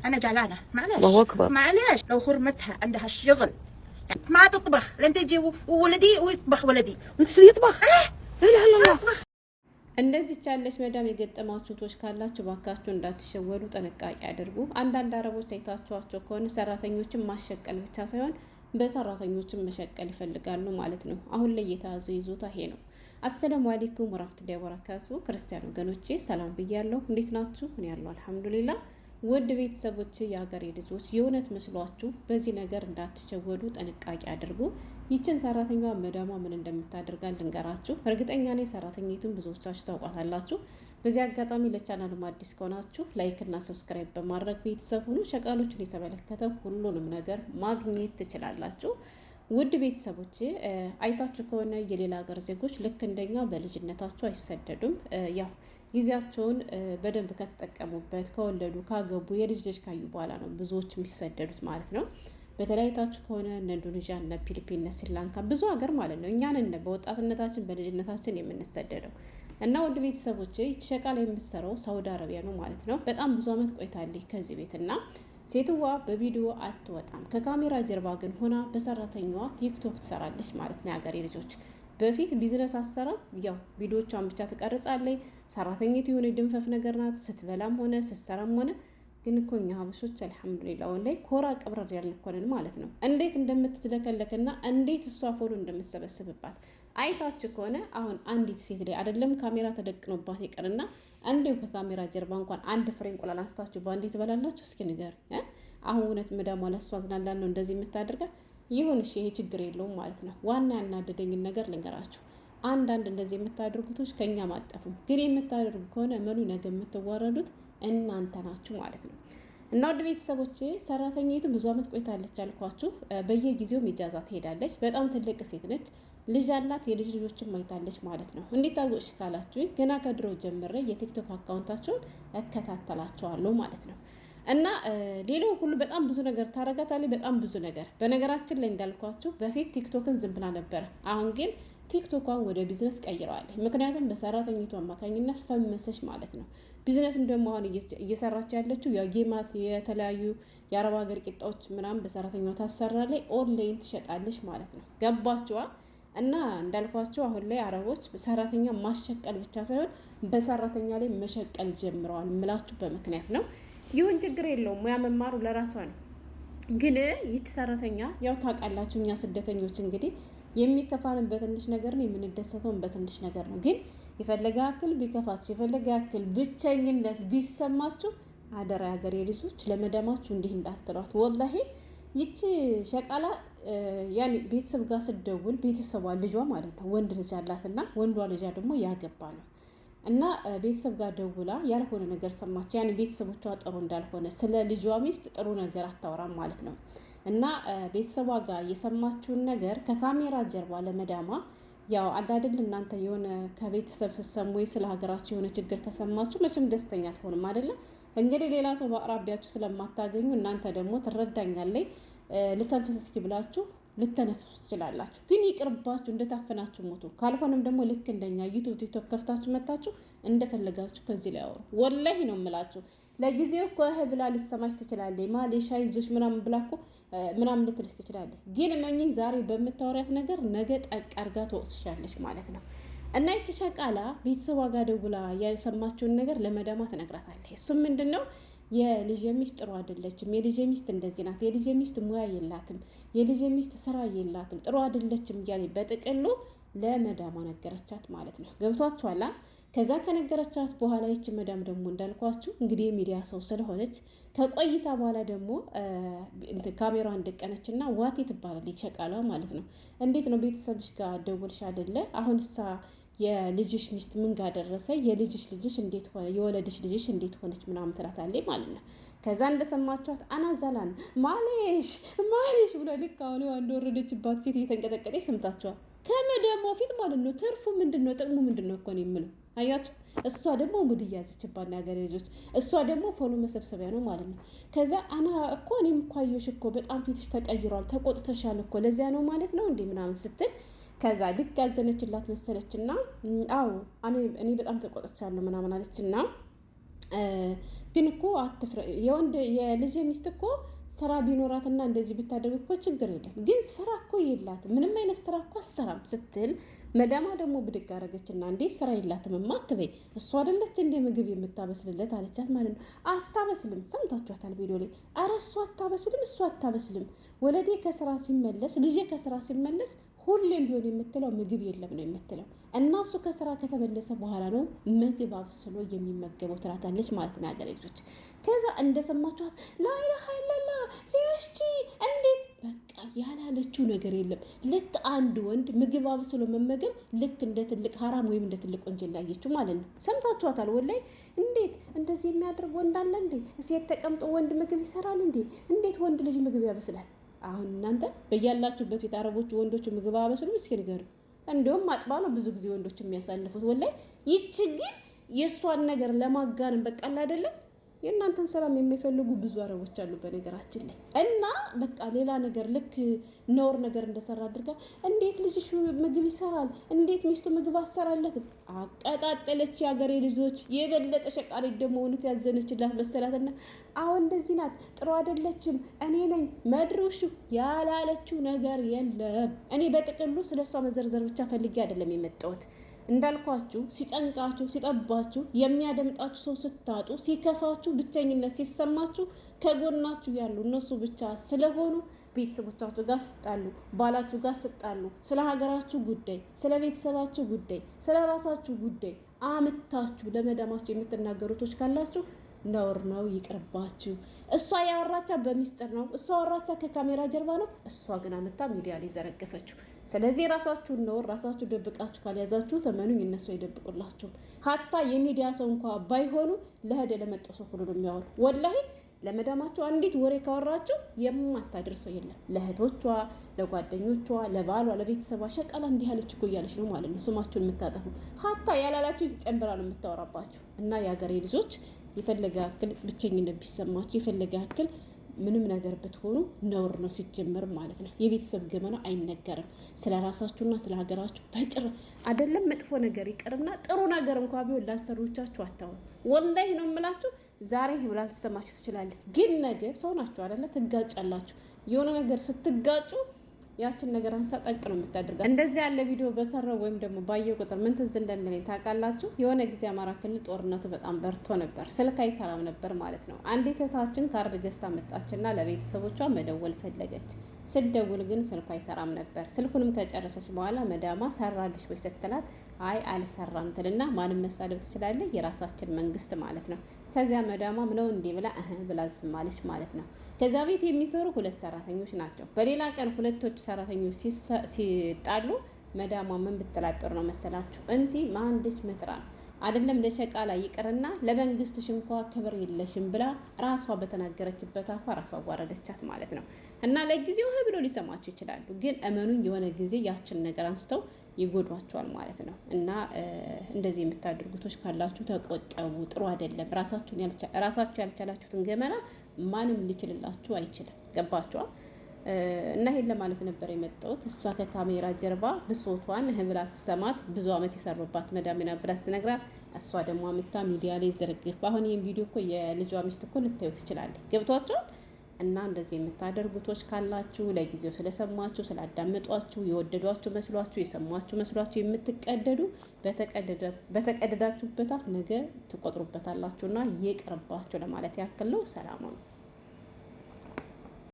انا جعلانه معلش الله اكبر معلش لو حرمتها عندها الشغل ما تطبخ لين تجي وولدي ويطبخ ولدي وانت يطبخ لا اله الا الله እንደዚህ ቻለሽ መዳም የገጠማችሁ ቶች ካላችሁ ባካችሁ እንዳትሸወዱ ጥንቃቄ አድርጉ። አንዳንድ አረቦች አይታችኋቸው ከሆነ ሰራተኞችን ማሸቀል ብቻ ሳይሆን በሰራተኞችን መሸቀል ይፈልጋሉ ማለት ነው። አሁን ላይ የታዘው ይዞታ ይሄ ነው። አሰላሙ አለይኩም ወራህመቱላሂ ወበረካቱ። ክርስቲያን ወገኖቼ ሰላም ብያለሁ። እንዴት ናችሁ? እኔ ያለው አልሐምዱሊላህ። ውድ ቤተሰቦች የሀገሬ ልጆች የእውነት መስሏችሁ በዚህ ነገር እንዳትሸወዱ ጥንቃቄ አድርጉ። ይችን ሰራተኛዋ መዳሟ ምን እንደምታደርጋ ልንገራችሁ። እርግጠኛ ነኝ ሰራተኛይቱን ብዙዎቻችሁ ታውቋታላችሁ። በዚህ አጋጣሚ ለቻናሉ አዲስ ከሆናችሁ ላይክ እና ሰብስክራይብ በማድረግ ቤተሰብ ሁኑ። ሸቃሎችን የተመለከተ ሁሉንም ነገር ማግኘት ትችላላችሁ። ውድ ቤተሰቦች አይታችሁ ከሆነ የሌላ ሀገር ዜጎች ልክ እንደኛ በልጅነታቸው አይሰደዱም። ያው ጊዜያቸውን በደንብ ከተጠቀሙበት ከወለዱ ካገቡ የልጅ ልጅ ካዩ በኋላ ነው ብዙዎች የሚሰደዱት ማለት ነው። በተለይ አይታችሁ ከሆነ እነ ኢንዶኔዥያ እነ ፊሊፒን እነ ስሪላንካ ብዙ ሀገር ማለት ነው እኛን በወጣትነታችን በልጅነታችን የምንሰደደው እና ውድ ቤተሰቦች ይህች ሸቃላ የምትሰራው ሳውዲ አረቢያ ነው ማለት ነው። በጣም ብዙ አመት ቆይታለች ከዚህ ቤት እና ሴትዋ በቪዲዮ አትወጣም። ከካሜራ ጀርባ ግን ሆና በሰራተኛዋ ቲክቶክ ትሰራለች ማለት ነው። የሀገሬ ልጆች በፊት ቢዝነስ አሰራም ያው ቪዲዮቿን ብቻ ትቀርጻለች። ሰራተኛቱ የሆነ ድንፈፍ ነገር ናት ስትበላም ሆነ ስትሰራም ሆነ ግን እኮ እኛ ሀበሾች አልሐምዱሊላህ ወላሂ ኮራ ቅብረር ያልንኮንን ማለት ነው። እንዴት እንደምትዝለከለክና እንዴት እሷ ፎሎ እንደምትሰበስብባት አይታችሁ ከሆነ አሁን አንዲት ሴት ላይ አይደለም ካሜራ ተደቅኖባት ይቀርና እንዲሁ ከካሜራ ጀርባ እንኳን አንድ ፍሬ እንቁላል አንስታችሁ በአንዴ ትበላላችሁ? እስኪ ንገር። አሁን እውነት መዳሟ ለእሷ አዝናላን ነው እንደዚህ የምታደርጋት? ይሁን እሺ፣ ይሄ ችግር የለውም ማለት ነው። ዋና ያናደደኝን ነገር ልንገራችሁ። አንዳንድ እንደዚህ የምታደርጉቶች ከኛ ማጠፉም ግን የምታደርጉ ከሆነ መኑ ነገ የምትዋረዱት እናንተ ናችሁ ማለት ነው። እና ወደ ቤተሰቦቼ ሰራተኛይቱ ብዙ አመት ቆይታለች አልኳችሁ። በየጊዜው ሚጃዛ ትሄዳለች። በጣም ትልቅ ሴት ነች። ልጅ አላት። የልጅ ልጆችን ማይታለች ማለት ነው። እንዴት አወቅሽ ካላችሁ ገና ከድሮ ጀምሬ የቲክቶክ አካውንታቸውን እከታተላቸዋለሁ ማለት ነው። እና ሌላው ሁሉ በጣም ብዙ ነገር ታረጋታለች። በጣም ብዙ ነገር በነገራችን ላይ እንዳልኳችሁ በፊት ቲክቶክን ዝም ብላ ነበረ። አሁን ግን ቲክቶኳን ወደ ቢዝነስ ቀይረዋለች። ምክንያቱም በሰራተኝቱ አማካኝነት ፈመሰች ማለት ነው። ቢዝነስም ደግሞ አሁን እየሰራች ያለችው የጌማት የተለያዩ የአረብ ሀገር ቂጣዎች ምናምን በሰራተኛዋ ታሰራለች። ኦንላይን ትሸጣለች ማለት ነው። ገባችዋ? እና እንዳልኳቸው አሁን ላይ አረቦች ሰራተኛ ማሸቀል ብቻ ሳይሆን በሰራተኛ ላይ መሸቀል ጀምረዋል። ምላችሁ በምክንያት ነው። ይሁን ችግር የለውም። ሙያ መማሩ ለራሷ ነው። ግን ይህች ሰራተኛ ያው ታውቃላችሁ፣ እኛ ስደተኞች እንግዲህ የሚከፋንን በትንሽ ነገር ነው፣ የምንደሰተውን በትንሽ ነገር ነው። ግን የፈለገ ያክል ቢከፋችሁ፣ የፈለገ ያክል ብቸኝነት ቢሰማችሁ አደራ የሀገሬ ልጆች ለመዳማችሁ እንዲህ እንዳትሏት። ወላሂ ይቺ ሸቃላ ያኔ ቤተሰብ ጋር ስደውል ቤተሰቧ ልጇ ማለት ነው ወንድ ልጅ አላትና ወንዷ ልጇ ደግሞ ያገባ ነው እና ቤተሰብ ጋር ደውላ ያልሆነ ነገር ሰማች። ያኔ ቤተሰቦቿ ጥሩ እንዳልሆነ ስለ ልጇ ሚስት ጥሩ ነገር አታወራም ማለት ነው። እና ቤተሰቧ ጋር የሰማችውን ነገር ከካሜራ ጀርባ ለመዳማ ያው አዳድል እናንተ የሆነ ከቤተሰብ ስትሰሙ ወይ ስለ ሀገራችሁ የሆነ ችግር ከሰማችሁ መቼም ደስተኛ ትሆንም አይደለም። እንግዲህ ሌላ ሰው በአቅራቢያችሁ ስለማታገኙ እናንተ ደግሞ ትረዳኛለች ልተንፍስ እስኪ ብላችሁ ልተነፍሱ ትችላላችሁ። ግን ይቅርባችሁ፣ እንደታፈናችሁ ሞቱ። ካልሆነም ደግሞ ልክ እንደኛ ዩቲዩብ ቲክቶክ ከፍታችሁ መታችሁ እንደፈለጋችሁ ከዚህ ላይ አወሩ። ወላሂ ነው የምላችሁ። ለጊዜው እኮ ብላ ልትሰማች ትችላለች። ማሌሻ ይዞች ምናምን ብላ እኮ ምናምን ልትልስ ትችላለች። ግን መኝኝ ዛሬ በምታወሪያት ነገር ነገ ጠቅ አርጋ ትወስሻለች ማለት ነው። እና ይቺ ሸቃላ ቤተሰቧ ጋር ደውላ የሰማችውን ነገር ለመዳሟ ትነግራታለች። እሱም ምንድን ነው? የልጅ ሚስት ጥሩ አይደለችም፣ የልጅ ሚስት እንደዚህ ናት፣ የልጅ ሚስት ሙያ የላትም፣ የልጅ ሚስት ስራ የላትም፣ ጥሩ አይደለችም እያለ በጥቅሉ ለመዳሟ ነገረቻት ማለት ነው። ገብቷችኋል? ከዛ ከነገረቻት በኋላ ይች መዳም ደግሞ እንዳልኳችሁ እንግዲህ የሚዲያ ሰው ስለሆነች ከቆይታ በኋላ ደግሞ ካሜራ እንደቀነችና ዋቴ ትባላለች ሸቃላ ማለት ነው። እንዴት ነው ቤተሰብሽ ጋር ደውልሽ አይደለ? አሁን እሳ የልጅሽ ሚስት ምን ጋር ደረሰ? የልጅሽ ልጅሽ እንዴት ሆነ? የወለድሽ ልጅሽ እንዴት ሆነች? ምናምን ትላታለች ማለት ነው። ከዛ እንደሰማችኋት አናዛላን ማሌሽ ብሎ ልክ አሁን አንድ ወረደችባት ሴት እየተንቀጠቀጠ ሰምታችኋል። ከመዳሟ ፊት ማለት ነው። ትርፉ ምንድነው? ጥቅሙ ምንድነው እኮ ነው የምለው። አያችሁ፣ እሷ ደግሞ ሙድ እያዘችባት ነገር ልጆች፣ እሷ ደግሞ ፎሎ መሰብሰቢያ ነው ማለት ነው። ከዛ አና እኮ እኔም እኮ አየሁሽ እኮ በጣም ፊትሽ ተቀይሯል፣ ተቆጥተሻል እኮ ለዚያ ነው ማለት ነው እንዴ ምናምን ስትል ከዛ ልክ ያዘነችላት መሰለችና አዎ እኔ በጣም ተቆጥቻለሁ ምናምን አለችና ግን እኮ የልጅ ሚስት እኮ ስራ ቢኖራትና እንደዚህ ብታደርግ እኮ ችግር የለም። ግን ስራ እኮ የላትም፣ ምንም አይነት ስራ እኮ አሰራም ስትል መዳማ ደግሞ ብድግ አረገችና እንዴ ስራ የላትም አትበይ፣ እሷ አይደለች እንደ ምግብ የምታበስልለት አለቻት ማለት ነው። አታበስልም፣ ሰምታችኋታል ቪዲዮ ላይ። ኧረ እሷ አታበስልም። ወለዴ ከስራ ሲመለስ ልጄ ከስራ ሲመለስ ሁሌም ቢሆን የምትለው ምግብ የለም ነው የምትለው። እና እሱ ከስራ ከተመለሰ በኋላ ነው ምግብ አብስሎ የሚመገበው ትላታለች ማለት ነው ያገሬ ልጆች። ከዛ እንደሰማችኋት ላኢላሀ ኢለላ ሊያስቺ እንዴት በቃ ያላለችው ነገር የለም። ልክ አንድ ወንድ ምግብ አብስሎ መመገብ ልክ እንደ ትልቅ ሀራም ወይም እንደ ትልቅ ወንጀል ላየችው ማለት ነው። ሰምታችኋታል ወላይ። እንዴት እንደዚህ የሚያደርግ ወንድ አለ እንዴ? ሴት ተቀምጦ ወንድ ምግብ ይሰራል እንዴ? እንዴት ወንድ ልጅ ምግብ ያበስላል? አሁን እናንተ በያላችሁበት ቤት አረቦቹ ወንዶቹ ምግብ አበስሉም እስኪ ንገሩ። እንዲሁም አጥባ ነው ብዙ ጊዜ ወንዶች የሚያሳልፉት ወላይ። ይቺ ግን የእሷን ነገር ለማጋነን በቃል አይደለም። የእናንተን ሰላም የሚፈልጉ ብዙ አረቦች አሉ በነገራችን ላይ። እና በቃ ሌላ ነገር ልክ ነውር ነገር እንደሰራ አድርጋ እንዴት ልጅሽ ምግብ ይሰራል? እንዴት ሚስቱ ምግብ አሰራለትም? አቀጣጠለች። የሀገሬ ልጆች የበለጠ ሸቃሪት ደግሞ እውነት ያዘነችላት መሰላትና አሁን እንደዚህ ናት፣ ጥሩ አይደለችም፣ እኔ ነኝ መድሩሹ ያላለችው ነገር የለም። እኔ በጥቅሉ ስለ እሷ መዘርዘር ብቻ ፈልጌ አይደለም የመጣሁት። እንዳልኳችሁ ሲጨንቃችሁ ሲጠባችሁ የሚያደምጣችሁ ሰው ስታጡ ሲከፋችሁ ብቸኝነት ሲሰማችሁ ከጎናችሁ ያሉ እነሱ ብቻ ስለሆኑ ቤተሰቦቻችሁ ጋር ስጣሉ ባላችሁ ጋር ስጣሉ ስለ ሀገራችሁ ጉዳይ ስለ ቤተሰባችሁ ጉዳይ ስለ ራሳችሁ ጉዳይ አምታችሁ ለመዳማችሁ የምትናገሩቶች ካላችሁ ነውር ነው፣ ይቅርባችሁ። እሷ ያወራቻ በሚስጥር ነው፣ እሷ ያወራቻ ከካሜራ ጀርባ ነው። እሷ ግን አመታ ሚዲያ ላይ ዘረገፈችው። ስለዚህ ራሳችሁን ነውር ራሳችሁ ደብቃችሁ ካልያዛችሁ ተመኑኝ እነሱ አይደብቁላችሁም። ሀታ የሚዲያ ሰው እንኳ ባይሆኑ ለሄደ ለመጣው ሰው ሁሉ ነው የሚያወሩ። ወላሂ ለመዳማችሁ አንዲት ወሬ ካወራችሁ የማታደርሰው የለም። ለእህቶቿ፣ ለጓደኞቿ፣ ለባሏ፣ ለቤተሰቧ ሸቃላ እንዲህ ያለች እኮ እያለች ነው ማለት ነው ስማችሁን የምታጠፉ። ሀታ ያላላችሁ ጨምራ ነው የምታወራባችሁ። እና የሀገሬ ልጆች የፈለገ ያክል ብቸኝነት ቢሰማችሁ የፈለገ ያክል ምንም ነገር ብትሆኑ ነውር ነው ሲጀመር ማለት ነው። የቤተሰብ ገመና አይነገርም። ስለ ራሳችሁና ስለ ሀገራችሁ በጭር አይደለም መጥፎ ነገር ይቅርና ጥሩ ነገር እንኳ ቢሆን ላሰሩቻችሁ አታውሩ። ወላሂ ነው የምላችሁ። ዛሬ ብላ ልትሰማችሁ ትችላለህ፣ ግን ነገ ሰው ናችሁ አይደለ? ትጋጫላችሁ። የሆነ ነገር ስትጋጩ ያችን ነገር አንሳ ጠቅ ነው የምታደርጋት። እንደዚህ ያለ ቪዲዮ በሰራው ወይም ደግሞ ባየው ቁጥር ምን ትዝ እንደሚለኝ ታውቃላችሁ? የሆነ ጊዜ አማራ ክልል ጦርነቱ በጣም በርቶ ነበር፣ ስልክ አይሰራም ነበር ማለት ነው። አንዲት እህታችን ካርድ ገዝታ መጣችና ለቤተሰቦቿ መደወል ፈለገች። ስደውል ግን ስልኩ አይሰራም ነበር። ስልኩንም ከጨረሰች በኋላ መዳማ ሰራልሽ ወይ ስትላት አይ አልሰራም ትልና ማንም መሳደብ ትችላለህ? የራሳችን መንግስት ማለት ነው። ከዚያ መዳማም ነው እንዲህ ብላ ብላ ዝም አለች ማለት ነው። ከዚያ ቤት የሚሰሩ 2 ሰራተኞች ናቸው። በሌላ ቀን ሁለቶቹ ሰራተኞች ሲጣሉ መዳማ ምን ብትላጥር ነው መሰላችሁ? እንቲ ማንድች መጥራ አይደለም ለሸቃላ ይቅርና ለመንግስትሽ እንኳ ክብር የለሽም ብላ ራሷ በተናገረችበት አፏ ራሷ አዋረደቻት ማለት ነው። እና ለጊዜው ብሎ ሊሰማችሁ ይችላሉ፣ ግን እመኑኝ የሆነ ጊዜ ያችን ነገር አንስተው ይጎዷቸዋል ማለት ነው። እና እንደዚህ የምታደርጉቶች ካላችሁ ተቆጠቡ፣ ጥሩ አይደለም። ራሳችሁ ያልቻላችሁትን ገመና ማንም ሊችልላችሁ አይችልም። ገባችኋል? እና ይሄን ለማለት ነበር የመጣሁት። እሷ ከካሜራ ጀርባ ብሶቷን ብላ ሰማት ብዙ አመት የሰሩባት መዳሜና ብላ ስትነግራት እሷ ደግሞ አምታ ሚዲያ ላይ ዘረግፍ። አሁን ይሄን ቪዲዮ እኮ የልጇ ሚስት እኮ ልታዩ ትችላለች። ገብቷቸዋል? እና እንደዚህ የምታደርጉቶች ካላችሁ ለጊዜው ስለሰማችሁ ስላዳመጧችሁ የወደዷችሁ መስሏችሁ የሰማችሁ መስሏችሁ የምትቀደዱ በተቀደዳችሁበት አፍ ነገ ትቆጥሩበታላችሁና ይቅርባችሁ ለማለት ያክል ነው። ሰላም ነው።